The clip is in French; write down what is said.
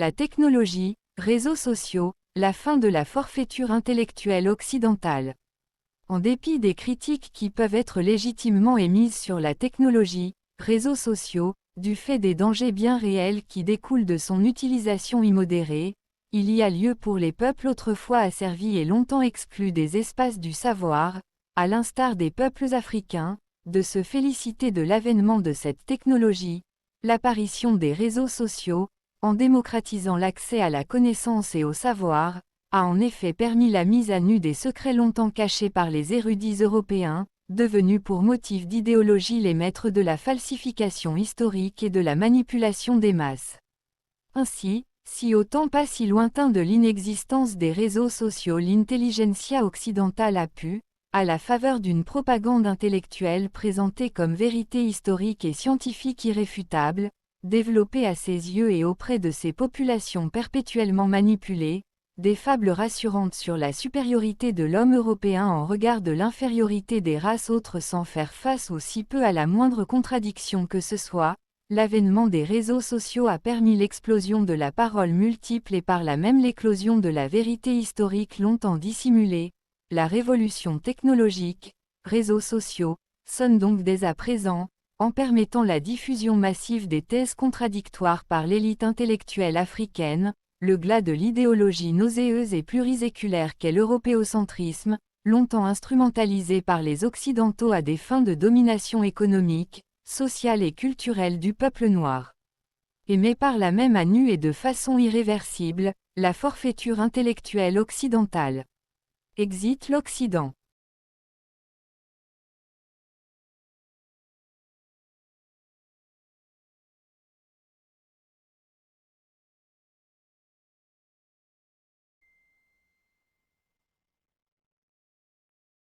La technologie, réseaux sociaux, la fin de la forfaiture intellectuelle occidentale. En dépit des critiques qui peuvent être légitimement émises sur la technologie, réseaux sociaux, du fait des dangers bien réels qui découlent de son utilisation immodérée, il y a lieu pour les peuples autrefois asservis et longtemps exclus des espaces du savoir, à l'instar des peuples africains, de se féliciter de l'avènement de cette technologie, l'apparition des réseaux sociaux, en démocratisant l'accès à la connaissance et au savoir, a en effet permis la mise à nu des secrets longtemps cachés par les érudits européens, devenus pour motif d'idéologie les maîtres de la falsification historique et de la manipulation des masses. Ainsi, si au temps pas si lointain de l'inexistence des réseaux sociaux l'intelligentsia occidentale a pu, à la faveur d'une propagande intellectuelle présentée comme vérité historique et scientifique irréfutable, développer à ses yeux et auprès de ces populations perpétuellement manipulées, des fables rassurantes sur la supériorité de l'homme européen en regard de l'infériorité des races autres sans faire face aussi peu à la moindre contradiction que ce soit, l'avènement des réseaux sociaux a permis l'explosion de la parole multiple et par là même l'éclosion de la vérité historique longtemps dissimulée. La révolution technologique, réseaux sociaux, sonne donc dès à présent, en permettant la diffusion massive des thèses contradictoires par l'élite intellectuelle africaine, le glas de l'idéologie nauséeuse et pluriséculaire qu'est l'européocentrisme, longtemps instrumentalisé par les Occidentaux à des fins de domination économique, sociale et culturelle du peuple noir. Et met par là même à nu et de façon irréversible, la forfaiture intellectuelle occidentale. Exit l'Occident.